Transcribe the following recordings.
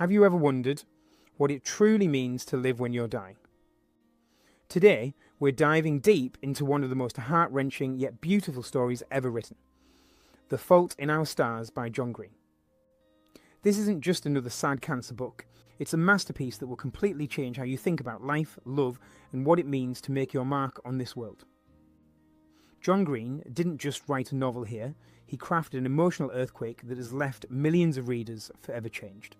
Have you ever wondered what it truly means to live when you're dying? Today, we're diving deep into one of the most heart-wrenching yet beautiful stories ever written. The Fault in Our Stars by John Green. This isn't just another sad cancer book. It's a masterpiece that will completely change how you think about life, love, and what it means to make your mark on this world. John Green didn't just write a novel here, he crafted an emotional earthquake that has left millions of readers forever changed.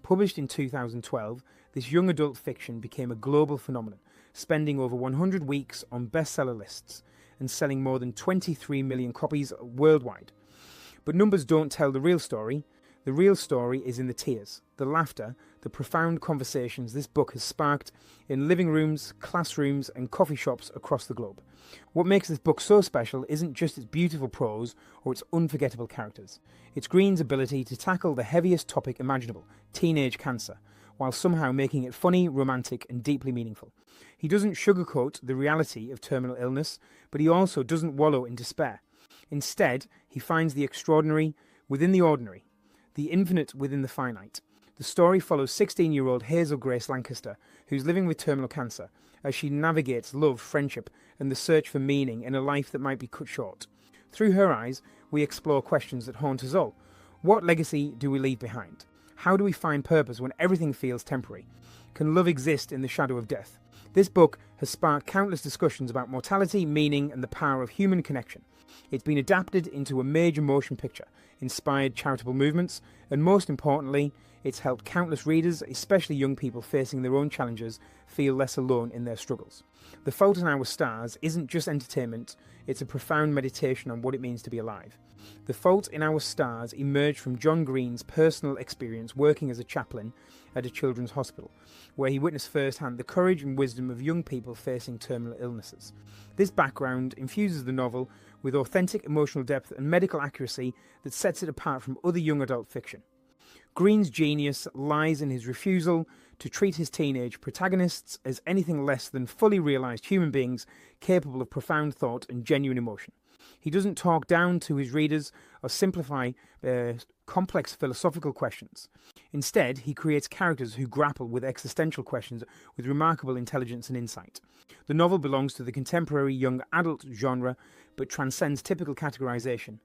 Published in 2012, this young adult fiction became a global phenomenon, spending over 100 weeks on bestseller lists and selling more than 23 million copies worldwide. But numbers don't tell the real story. The real story is in the tears, the laughter, the profound conversations this book has sparked in living rooms, classrooms, and coffee shops across the globe. What makes this book so special isn't just its beautiful prose or its unforgettable characters. It's Green's ability to tackle the heaviest topic imaginable, teenage cancer, while somehow making it funny, romantic, and deeply meaningful. He doesn't sugarcoat the reality of terminal illness, but he also doesn't wallow in despair. Instead, he finds the extraordinary within the ordinary, the infinite within the finite. The story follows 16-year-old Hazel Grace Lancaster, who's living with terminal cancer, as she navigates love, friendship, and the search for meaning in a life that might be cut short. Through her eyes, we explore questions that haunt us all. What legacy do we leave behind? How do we find purpose when everything feels temporary? Can love exist in the shadow of death? This book has sparked countless discussions about mortality, meaning, and the power of human connection. It's been adapted into a major motion picture, inspired charitable movements, and most importantly, it's helped countless readers, especially young people facing their own challenges, feel less alone in their struggles. The Fault in Our Stars isn't just entertainment, it's a profound meditation on what it means to be alive. The Fault in Our Stars emerged from John Green's personal experience working as a chaplain at a children's hospital, where he witnessed firsthand the courage and wisdom of young people facing terminal illnesses. This background infuses the novel with authentic emotional depth and medical accuracy that sets it apart from other young adult fiction. Green's genius lies in his refusal to treat his teenage protagonists as anything less than fully realised human beings capable of profound thought and genuine emotion. He doesn't talk down to his readers or simplify complex philosophical questions. Instead, he creates characters who grapple with existential questions with remarkable intelligence and insight. The novel belongs to the contemporary young adult genre, but transcends typical categorization.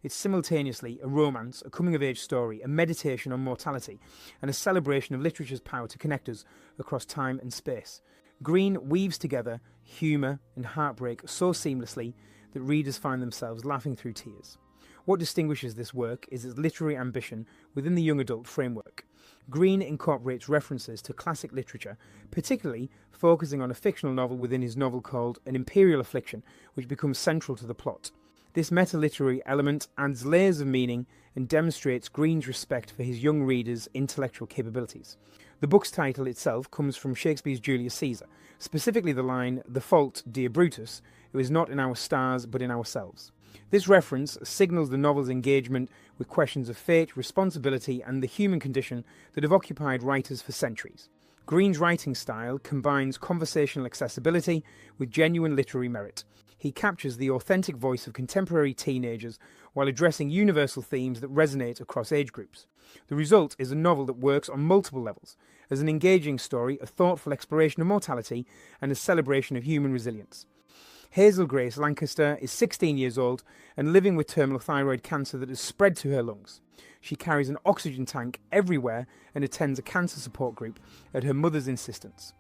It's simultaneously a romance, a coming-of-age story, a meditation on mortality, and a celebration of literature's power to connect us across time and space. Green weaves together humour and heartbreak so seamlessly that readers find themselves laughing through tears. What distinguishes this work is its literary ambition within the young adult framework. Green incorporates references to classic literature, particularly focusing on a fictional novel within his novel called An Imperial Affliction, which becomes central to the plot. This meta-literary element adds layers of meaning and demonstrates Green's respect for his young readers' intellectual capabilities. The book's title itself comes from Shakespeare's Julius Caesar, specifically the line, "The fault, dear Brutus, it was not in our stars but in ourselves." This reference signals the novel's engagement with questions of fate, responsibility, and the human condition that have occupied writers for centuries. Green's writing style combines conversational accessibility with genuine literary merit. He captures the authentic voice of contemporary teenagers while addressing universal themes that resonate across age groups. The result is a novel that works on multiple levels, as an engaging story, a thoughtful exploration of mortality, and a celebration of human resilience. Hazel Grace Lancaster is 16 years old and living with terminal thyroid cancer that has spread to her lungs. She carries an oxygen tank everywhere and attends a cancer support group at her mother's insistence.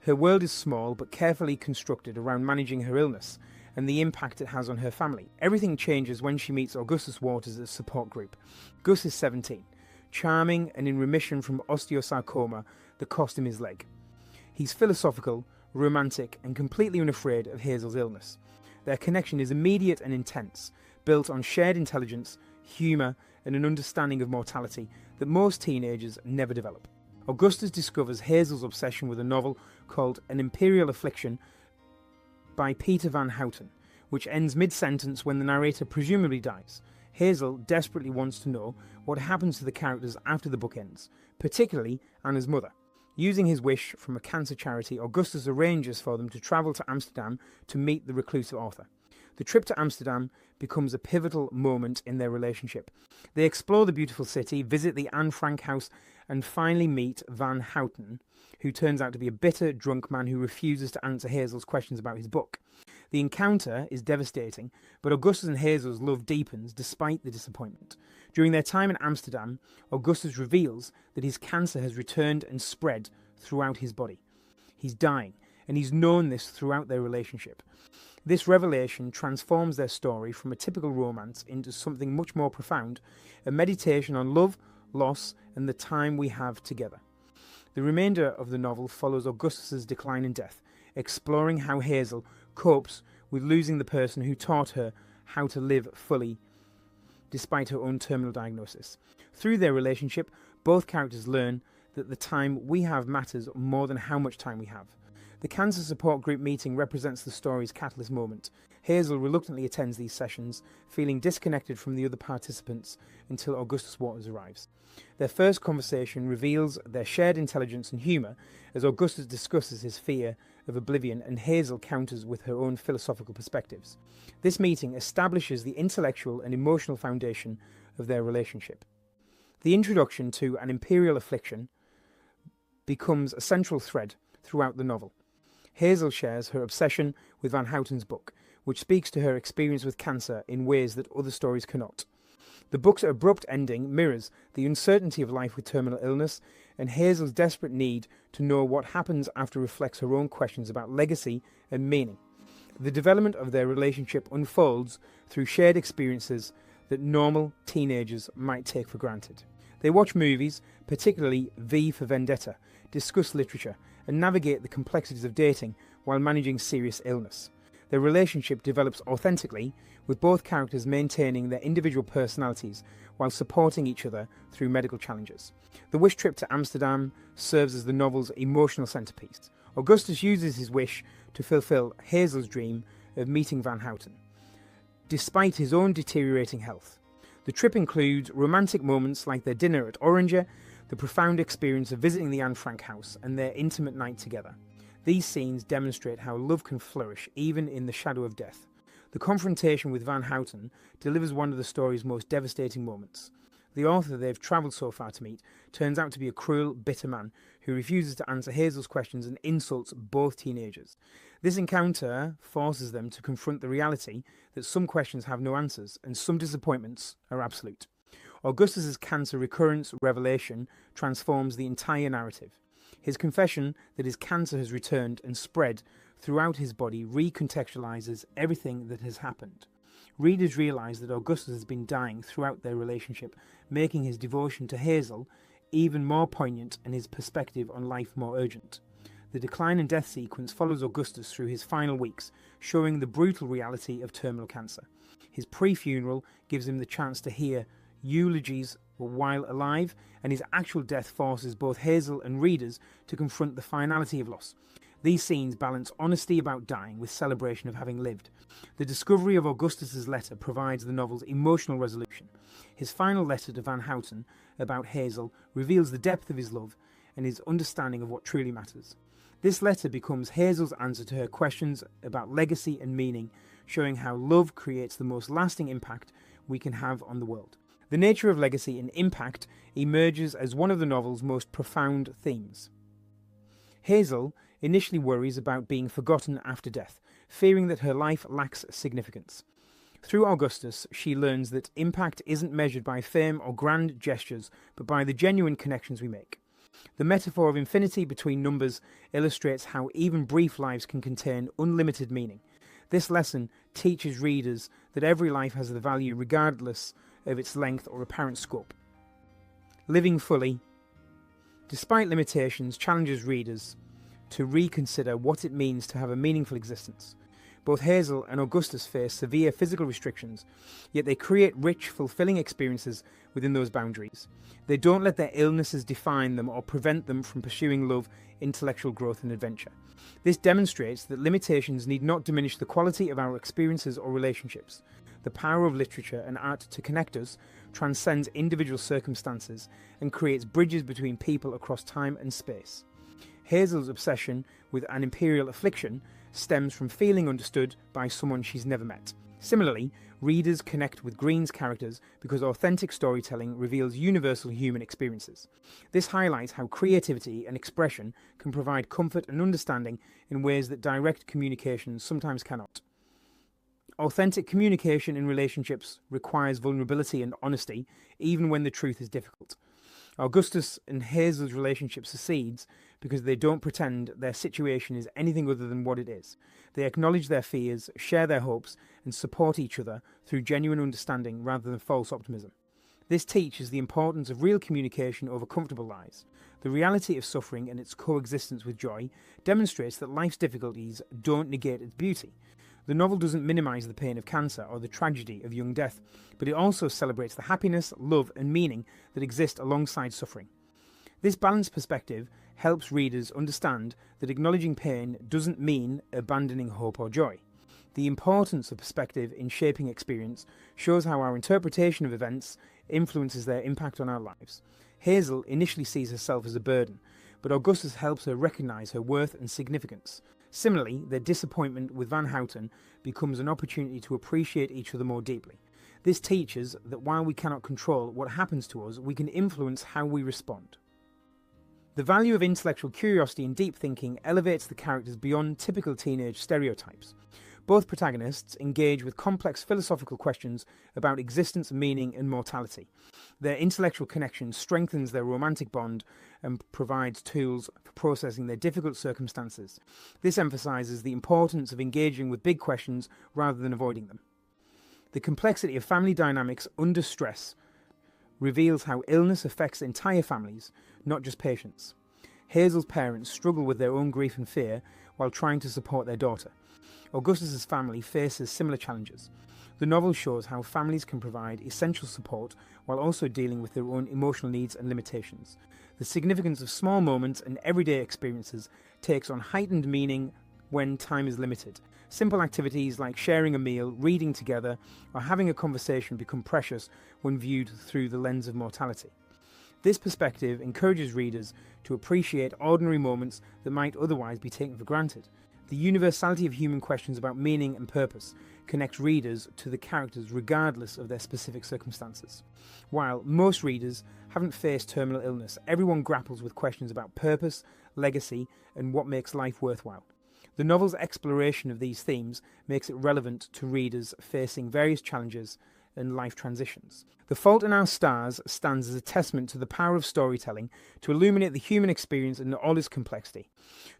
Her world is small but carefully constructed around managing her illness and the impact it has on her family. Everything changes when she meets Augustus Waters' support group. Gus is 17, charming and in remission from osteosarcoma that cost him his leg. He's philosophical, romantic, and completely unafraid of Hazel's illness. Their connection is immediate and intense, built on shared intelligence, humour, and an understanding of mortality that most teenagers never develop. Augustus discovers Hazel's obsession with a novel called An Imperial Affliction by Peter Van Houten, which ends mid-sentence when the narrator presumably dies. Hazel desperately wants to know what happens to the characters after the book ends, particularly Anna's mother. Using his wish from a cancer charity, Augustus arranges for them to travel to Amsterdam to meet the reclusive author. The trip to Amsterdam becomes a pivotal moment in their relationship. They explore the beautiful city, visit the Anne Frank house, and finally meet Van Houten, who turns out to be a bitter, drunk man who refuses to answer Hazel's questions about his book. The encounter is devastating, but Augustus and Hazel's love deepens despite the disappointment. During their time in Amsterdam, Augustus reveals that his cancer has returned and spread throughout his body. He's dying, and he's known this throughout their relationship. This revelation transforms their story from a typical romance into something much more profound, a meditation on love, loss, and the time we have together. The remainder of the novel follows Augustus's decline and death, exploring how Hazel copes with losing the person who taught her how to live fully despite her own terminal diagnosis. Through their relationship, both characters learn that the time we have matters more than how much time we have. The cancer support group meeting represents the story's catalyst moment. Hazel reluctantly attends these sessions, feeling disconnected from the other participants until Augustus Waters arrives. Their first conversation reveals their shared intelligence and humour as Augustus discusses his fear of oblivion and Hazel counters with her own philosophical perspectives. This meeting establishes the intellectual and emotional foundation of their relationship. The introduction to An Imperial Affliction becomes a central thread throughout the novel. Hazel shares her obsession with Van Houten's book, which speaks to her experience with cancer in ways that other stories cannot. The book's abrupt ending mirrors the uncertainty of life with terminal illness, and Hazel's desperate need to know what happens after reflects her own questions about legacy and meaning. The development of their relationship unfolds through shared experiences that normal teenagers might take for granted. They watch movies, particularly V for Vendetta, discuss literature, and navigate the complexities of dating while managing serious illness. Their relationship develops authentically, with both characters maintaining their individual personalities while supporting each other through medical challenges. The wish trip to Amsterdam serves as the novel's emotional centerpiece. Augustus uses his wish to fulfill Hazel's dream of meeting Van Houten, despite his own deteriorating health. The trip includes romantic moments like their dinner at Oranger, the profound experience of visiting the Anne Frank house, and their intimate night together. These scenes demonstrate how love can flourish even in the shadow of death. The confrontation with Van Houten delivers one of the story's most devastating moments. The author they've travelled so far to meet turns out to be a cruel, bitter man who refuses to answer Hazel's questions and insults both teenagers. This encounter forces them to confront the reality that some questions have no answers and some disappointments are absolute. Augustus's cancer recurrence revelation transforms the entire narrative. His confession that his cancer has returned and spread throughout his body recontextualizes everything that has happened. Readers realize that Augustus has been dying throughout their relationship, making his devotion to Hazel even more poignant and his perspective on life more urgent. The decline and death sequence follows Augustus through his final weeks, showing the brutal reality of terminal cancer. His pre-funeral gives him the chance to hear eulogies while alive, and his actual death forces both Hazel and readers to confront the finality of loss. These scenes balance honesty about dying with celebration of having lived. The discovery of Augustus's letter provides the novel's emotional resolution. His final letter to Van Houten about Hazel reveals the depth of his love and his understanding of what truly matters. This letter becomes Hazel's answer to her questions about legacy and meaning, showing how love creates the most lasting impact we can have on the world. The nature of legacy and impact emerges as one of the novel's most profound themes. Hazel initially worries about being forgotten after death, fearing that her life lacks significance. Through Augustus, she learns that impact isn't measured by fame or grand gestures, but by the genuine connections we make. The metaphor of infinity between numbers illustrates how even brief lives can contain unlimited meaning. This lesson teaches readers that every life has the value regardless of its length or apparent scope. Living fully, despite limitations, challenges readers to reconsider what it means to have a meaningful existence. Both Hazel and Augustus face severe physical restrictions, yet they create rich, fulfilling experiences within those boundaries. They don't let their illnesses define them or prevent them from pursuing love, intellectual growth, and adventure. This demonstrates that limitations need not diminish the quality of our experiences or relationships. The power of literature and art to connect us transcends individual circumstances and creates bridges between people across time and space. Hazel's obsession with An Imperial Affliction stems from feeling understood by someone she's never met. Similarly, readers connect with Green's characters because authentic storytelling reveals universal human experiences. This highlights how creativity and expression can provide comfort and understanding in ways that direct communication sometimes cannot. Authentic communication in relationships requires vulnerability and honesty, even when the truth is difficult. Augustus and Hazel's relationship succeeds because they don't pretend their situation is anything other than what it is. They acknowledge their fears, share their hopes, and support each other through genuine understanding rather than false optimism. This teaches the importance of real communication over comfortable lies. The reality of suffering and its coexistence with joy demonstrates that life's difficulties don't negate its beauty. The novel doesn't minimise the pain of cancer or the tragedy of young death, but it also celebrates the happiness, love, and meaning that exist alongside suffering. This balanced perspective helps readers understand that acknowledging pain doesn't mean abandoning hope or joy. The importance of perspective in shaping experience shows how our interpretation of events influences their impact on our lives. Hazel initially sees herself as a burden, but Augustus helps her recognise her worth and significance. Similarly, their disappointment with Van Houten becomes an opportunity to appreciate each other more deeply. This teaches that while we cannot control what happens to us, we can influence how we respond. The value of intellectual curiosity and deep thinking elevates the characters beyond typical teenage stereotypes. Both protagonists engage with complex philosophical questions about existence, meaning, and mortality. Their intellectual connection strengthens their romantic bond and provides tools for processing their difficult circumstances. This emphasizes the importance of engaging with big questions rather than avoiding them. The complexity of family dynamics under stress reveals how illness affects entire families, not just patients. Hazel's parents struggle with their own grief and fear while trying to support their daughter. Augustus's family faces similar challenges. The novel shows how families can provide essential support while also dealing with their own emotional needs and limitations. The significance of small moments and everyday experiences takes on heightened meaning when time is limited. Simple activities like sharing a meal, reading together, or having a conversation become precious when viewed through the lens of mortality. This perspective encourages readers to appreciate ordinary moments that might otherwise be taken for granted. The universality of human questions about meaning and purpose connects readers to the characters regardless of their specific circumstances. While most readers haven't faced terminal illness, everyone grapples with questions about purpose, legacy, and what makes life worthwhile. The novel's exploration of these themes makes it relevant to readers facing various challenges and life transitions. The Fault in Our Stars stands as a testament to the power of storytelling to illuminate the human experience in all its complexity.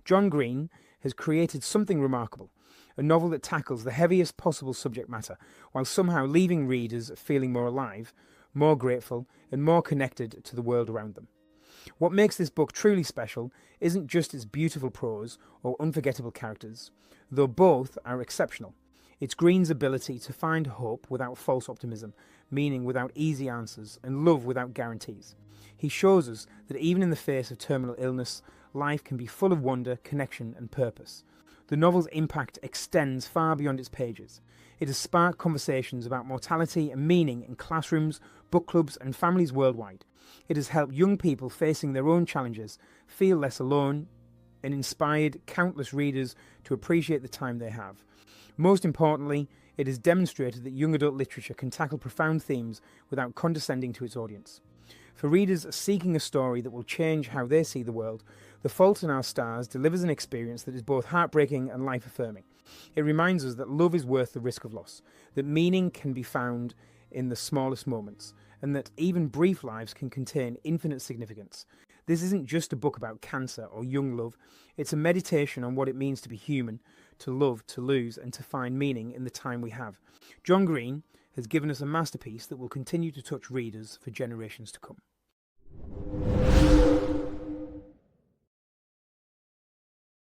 John Green has created something remarkable, a novel that tackles the heaviest possible subject matter, while somehow leaving readers feeling more alive, more grateful, and more connected to the world around them. What makes this book truly special isn't just its beautiful prose or unforgettable characters, though both are exceptional. It's Green's ability to find hope without false optimism, meaning without easy answers, and love without guarantees. He shows us that even in the face of terminal illness, life can be full of wonder, connection, and purpose. The novel's impact extends far beyond its pages. It has sparked conversations about mortality and meaning in classrooms, book clubs, and families worldwide. It has helped young people facing their own challenges feel less alone and inspired countless readers to appreciate the time they have. Most importantly, it has demonstrated that young adult literature can tackle profound themes without condescending to its audience. For readers seeking a story that will change how they see the world, The Fault in Our Stars delivers an experience that is both heartbreaking and life-affirming. It reminds us that love is worth the risk of loss, that meaning can be found in the smallest moments, and that even brief lives can contain infinite significance. This isn't just a book about cancer or young love, it's a meditation on what it means to be human, to love, to lose, and to find meaning in the time we have. John Green has given us a masterpiece that will continue to touch readers for generations to come.